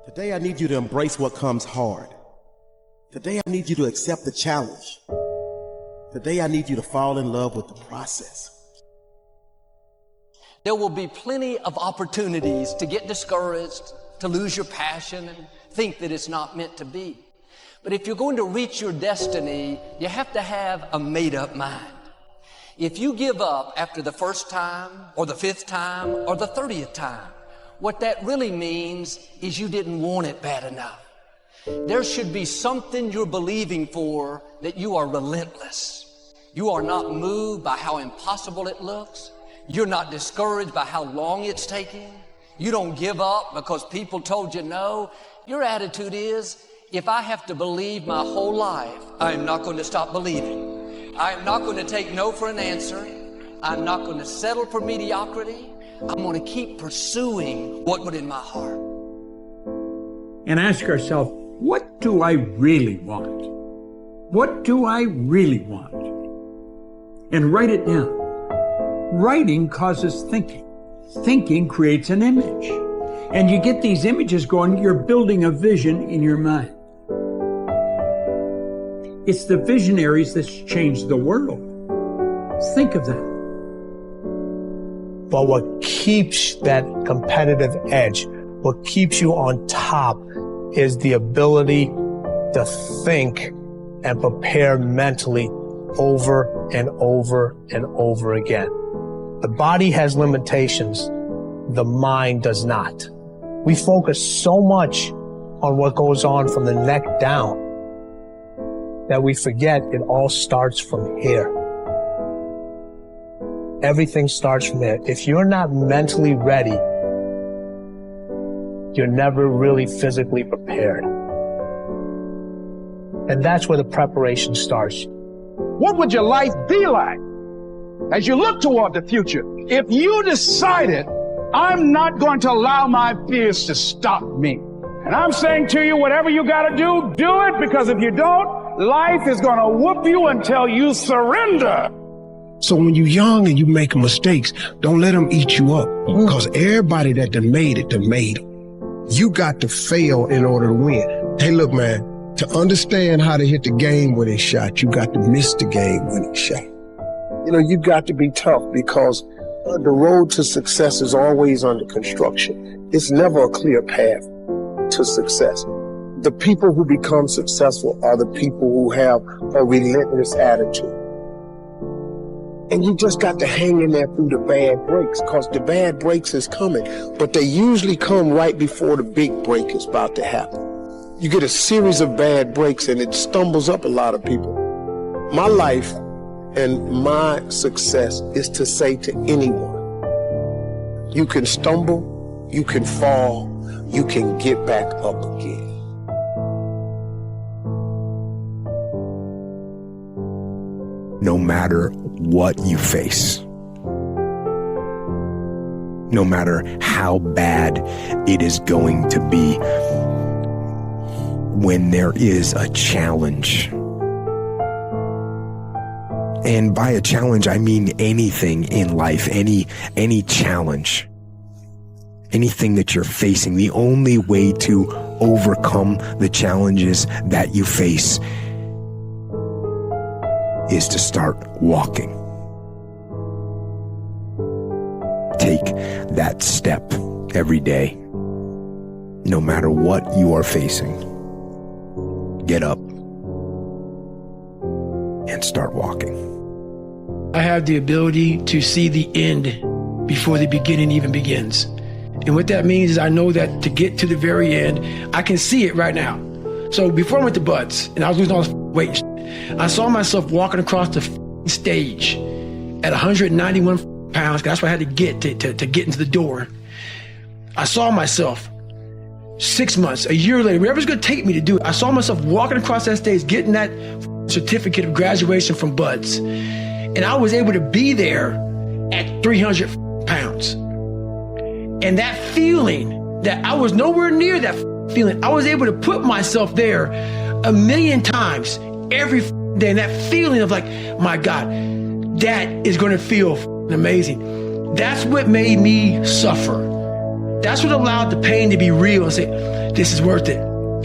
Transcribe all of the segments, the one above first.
Today I need you to embrace what comes hard. Today I need you to accept the challenge. Today I need you to fall in love with the process. There will be plenty of opportunities to get discouraged, to lose your passion and think that it's not meant to be. But if you're going to reach your destiny, you have to have a made-up mind. If you give up after the first time or the 5th time or the 30th time, what that really means is you didn't want it bad enough. There should be something you're believing for that you are relentless. You are not moved by how impossible it looks. You're not discouraged by how long it's taking. You don't give up because people told you no. Your attitude is, if I have to believe my whole life, I am not going to stop believing. I am not going to take no for an answer. I'm not going to settle for mediocrity. I'm going to keep pursuing what was in my heart. And ask ourselves, what do I really want? What do I really want? And write it down. Writing causes thinking. Thinking creates an image. And you get these images going, you're building a vision in your mind. It's the visionaries that's changed the world. Think of that. But what keeps that competitive edge, what keeps you on top, is the ability to think and prepare mentally over and over and over again. The body has limitations. The mind does not. We focus so much on what goes on from the neck down that we forget it all starts from here. Everything starts from there. If you're not mentally ready, you're never really physically prepared. And that's where the preparation starts. What would your life be like as you look toward the future if you decided, I'm not going to allow my fears to stop me? And I'm saying to you, whatever you got to do it, because if you don't, life is going to whoop you until you surrender. So when you're young and you make mistakes, don't let them eat you up, because everybody that done made it. You got to fail in order to win. Hey, look, man, to understand how to hit the game-winning shot, you got to miss the game-winning shot. You know, you got to be tough, because the road to success is always under construction. It's never a clear path to success. The people who become successful are the people who have a relentless attitude. And you just got to hang in there through the bad breaks, because the bad breaks is coming, but they usually come right before the big break is about to happen. You get a series of bad breaks and it stumbles up a lot of people. My life and my success is to say to anyone, you can stumble, you can fall, you can get back up again. No matter what you face, no matter how bad it is going to be, when there is a challenge, and by a challenge I mean anything in life, any challenge, anything that you're facing, the only way to overcome the challenges that you face is to start walking. Take that step every day, no matter what you are facing. Get up and start walking. I have the ability to see the end before the beginning even begins. And what that means is I know that to get to the very end, I can see it right now. So before I went to Buds and I was losing all this weight, I saw myself walking across the stage at 191 pounds. That's what I had to get to get into the door. I saw myself 6 months, a year later, wherever it's going to take me to do it. I saw myself walking across that stage, getting that certificate of graduation from Buds. And I was able to be there at 300 pounds. And that feeling that I was nowhere near that feeling, I was able to put myself there 1,000,000 times every day. And that feeling of like, my God, that is going to feel amazing. That's what made me suffer That's what allowed the pain to be real and say, this is worth it.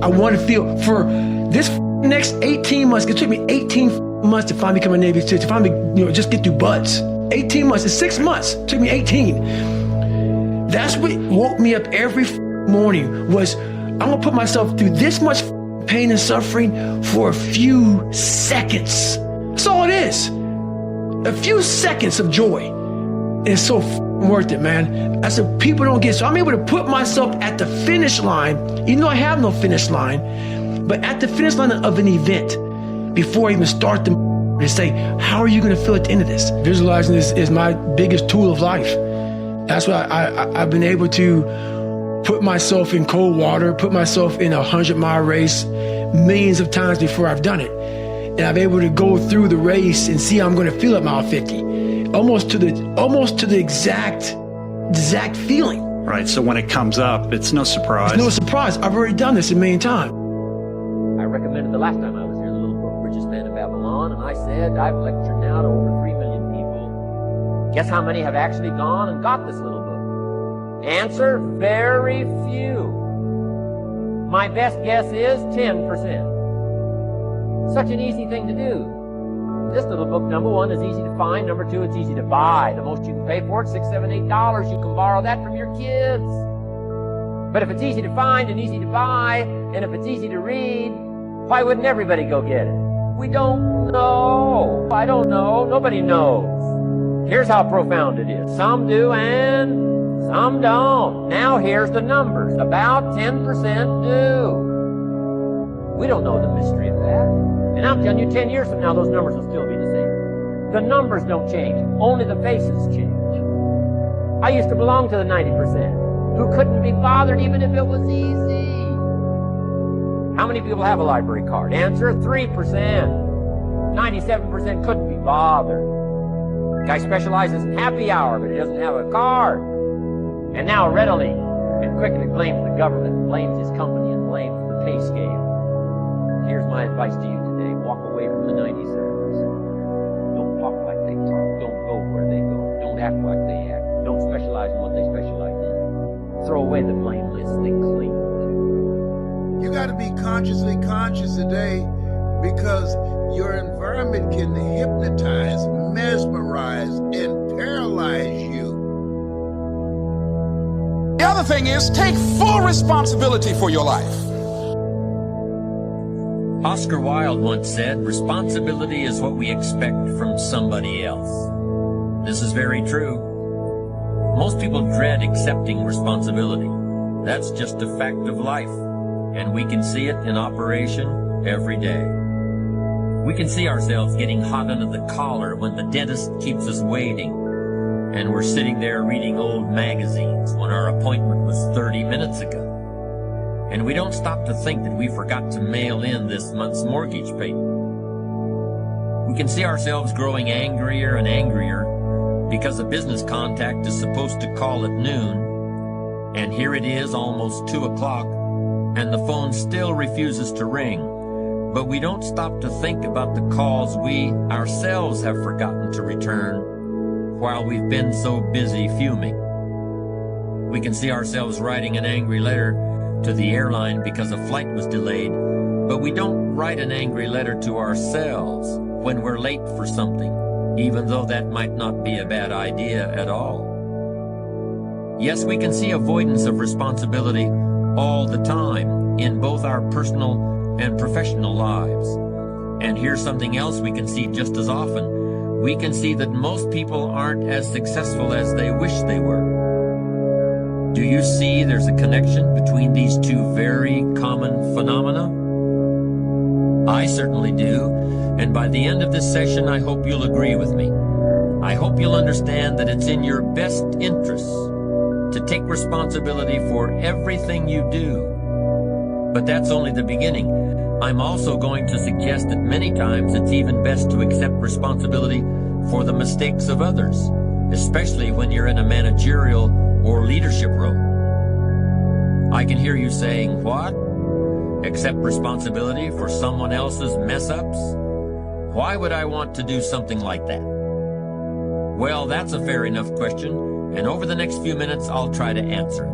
I want to feel for this next 18 months. It took me 18 months to finally become a Navy SEAL, to finally, just get through buds. 18 months, it's 6 months. It took me 18. That's what woke me up every morning was, I'm gonna put myself through this much pain and suffering for a few seconds. That's all it is. A few seconds of joy. It's so worth it, man. That's what people don't get. So I'm able to put myself at the finish line, even though I have no finish line, but at the finish line of an event before I even start to say, how are you going to feel at the end of this? Visualizing this is my biggest tool of life. That's why I've been able to put myself in cold water, put myself in a 100-mile race millions of times before I've done it. And I'm able to go through the race and see how I'm going to feel at mile 50, almost to the exact feeling. Right. So when it comes up, it's no surprise. It's no surprise. I've already done this a million times. I recommended the last time I was here the little book, Richest Man in Babylon, and I said I've lectured now to over 3 million people. Guess how many have actually gone and got this little book? Answer, very few. My best guess is 10%. Such an easy thing to do. This little book, number one, is easy to find. Number two, it's easy to buy. The most you can pay for it, $6, $7, $8. You can borrow that from your kids. But if it's easy to find and easy to buy, and if it's easy to read, why wouldn't everybody go get it? We don't know. I don't know. Nobody knows. Here's how profound it is. Some do and some don't. Now here's the numbers. About 10% do. We don't know the mystery of that. And I'm telling you, 10 years from now, those numbers will still be the same. The numbers don't change. Only the faces change. I used to belong to the 90% who couldn't be bothered even if it was easy. How many people have a library card? Answer, 3%. 97% couldn't be bothered. The guy specializes in happy hour, but he doesn't have a card. And now readily and quickly blames the government, blames his company, and blames the pay scale. Here's my advice to you today. Walk away from the 97%. Don't talk like they talk. Don't go where they go. Don't act like they act. Don't specialize in what they specialize in. Throw away the blame list. Think clean. You got to be consciously conscious today because your environment can hypnotize, mesmerize, and paralyze you. The other thing is take full responsibility for your life. Oscar Wilde once said, responsibility is what we expect from somebody else. This is very true. Most people dread accepting responsibility. That's just a fact of life, and we can see it in operation every day. We can see ourselves getting hot under the collar when the dentist keeps us waiting, and we're sitting there reading old magazines when our appointment was 30 minutes ago. And we don't stop to think that we forgot to mail in this month's mortgage payment. We can see ourselves growing angrier and angrier because a business contact is supposed to call at noon, and here it is almost 2 o'clock, and the phone still refuses to ring. But we don't stop to think about the calls we ourselves have forgotten to return while we've been so busy fuming. We can see ourselves writing an angry letter to the airline because a flight was delayed, but we don't write an angry letter to ourselves when we're late for something, even though that might not be a bad idea at all. Yes, we can see avoidance of responsibility all the time in both our personal and professional lives. And here's something else we can see just as often. We can see that most people aren't as successful as they wish they were. Do you see there's a connection between these two very common phenomena? I certainly do, and by the end of this session, I hope you'll agree with me. I hope you'll understand that it's in your best interests to take responsibility for everything you do. But that's only the beginning. I'm also going to suggest that many times it's even best to accept responsibility for the mistakes of others, especially when you're in a managerial or leadership role. I can hear you saying, what? Accept responsibility for someone else's mess-ups? Why would I want to do something like that? Well, that's a fair enough question, and over the next few minutes, I'll try to answer it.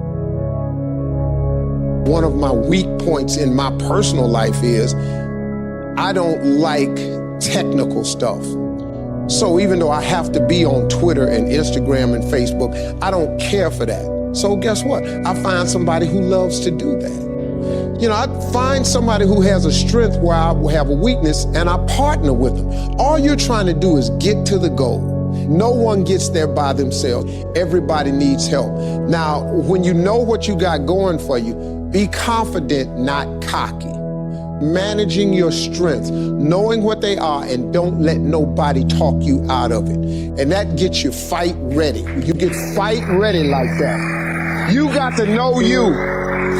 One of my weak points in my personal life is I don't like technical stuff. So even though I have to be on Twitter and Instagram and Facebook, I don't care for that. So guess what? I find somebody who loves to do that. You know, I find somebody who has a strength where I have a weakness, and I partner with them. All you're trying to do is get to the goal. No one gets there by themselves. Everybody needs help. Now, when you know what you got going for you, be confident, not cocky. Managing your strengths, knowing what they are, and don't let nobody talk you out of it. And that gets you fight ready. You get fight ready like that. You got to know you.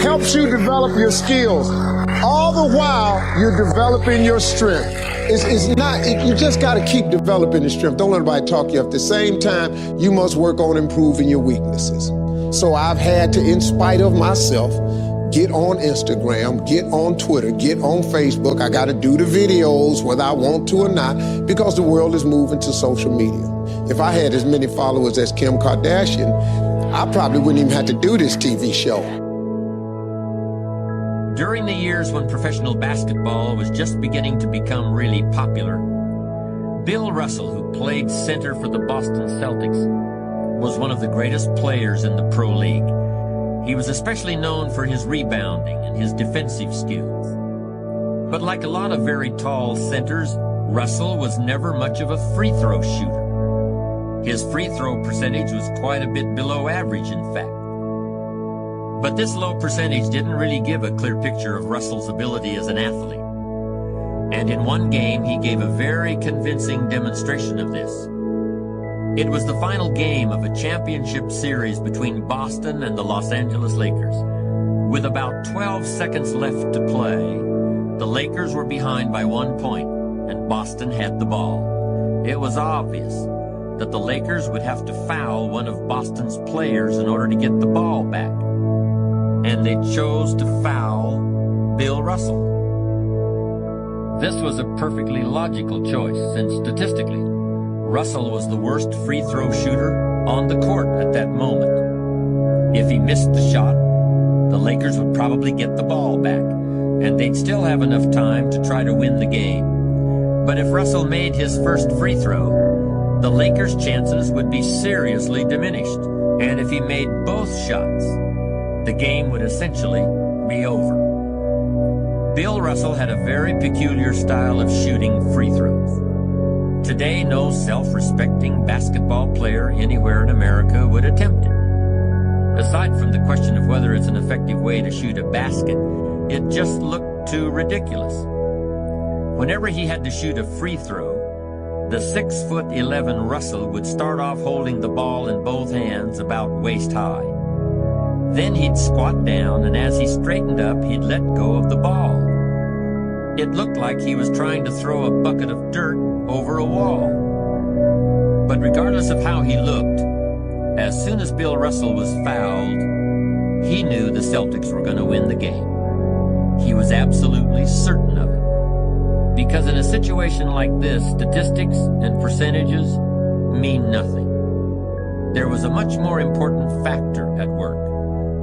Helps you develop your skills. All the while, you're developing your strength. You just got to keep developing the strength. Don't let anybody talk you up. At the same time, you must work on improving your weaknesses. So I've had to, in spite of myself, get on Instagram, get on Twitter, get on Facebook. I got to do the videos whether I want to or not, because the world is moving to social media. If I had as many followers as Kim Kardashian, I probably wouldn't even have to do this TV show. During the years when professional basketball was just beginning to become really popular, Bill Russell, who played center for the Boston Celtics, was one of the greatest players in the pro league. He was especially known for his rebounding and his defensive skills. But like a lot of very tall centers, Russell was never much of a free throw shooter. His free throw percentage was quite a bit below average, in fact. But this low percentage didn't really give a clear picture of Russell's ability as an athlete. And in one game, he gave a very convincing demonstration of this. It was the final game of a championship series between Boston and the Los Angeles Lakers. With about 12 seconds left to play, the Lakers were behind by 1 point, and Boston had the ball. It was obvious that the Lakers would have to foul one of Boston's players in order to get the ball back. And they chose to foul Bill Russell. This was a perfectly logical choice, since statistically, Russell was the worst free throw shooter on the court at that moment. If he missed the shot, the Lakers would probably get the ball back, and they'd still have enough time to try to win the game. But if Russell made his first free throw, the Lakers' chances would be seriously diminished. And if he made both shots, the game would essentially be over. Bill Russell had a very peculiar style of shooting free throws. Today, no self-respecting basketball player anywhere in America would attempt it. Aside from the question of whether it's an effective way to shoot a basket, it just looked too ridiculous. Whenever he had to shoot a free throw, the 6'11" Russell would start off holding the ball in both hands about waist high. Then he'd squat down, and as he straightened up, he'd let go of the ball. It looked like he was trying to throw a bucket of dirt over a wall. But regardless of how he looked, as soon as Bill Russell was fouled, he knew the Celtics were going to win the game. He was absolutely certain of it. Because in a situation like this, statistics and percentages mean nothing. There was a much more important factor at work.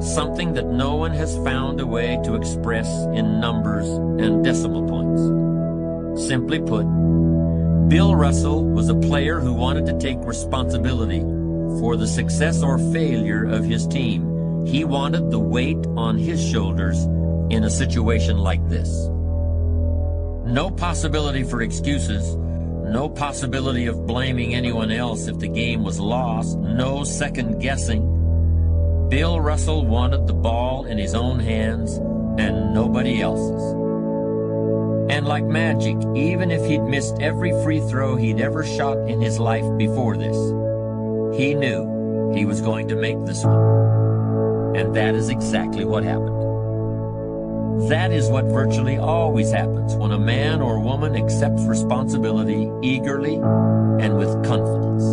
Something that no one has found a way to express in numbers and decimal points. Simply put, Bill Russell was a player who wanted to take responsibility for the success or failure of his team. He wanted the weight on his shoulders in a situation like this. No possibility for excuses, no possibility of blaming anyone else if the game was lost, no second guessing. Bill Russell wanted the ball in his own hands and nobody else's. And like magic, even if he'd missed every free throw he'd ever shot in his life before this, he knew he was going to make this one. And that is exactly what happened. That is what virtually always happens when a man or woman accepts responsibility eagerly and with confidence.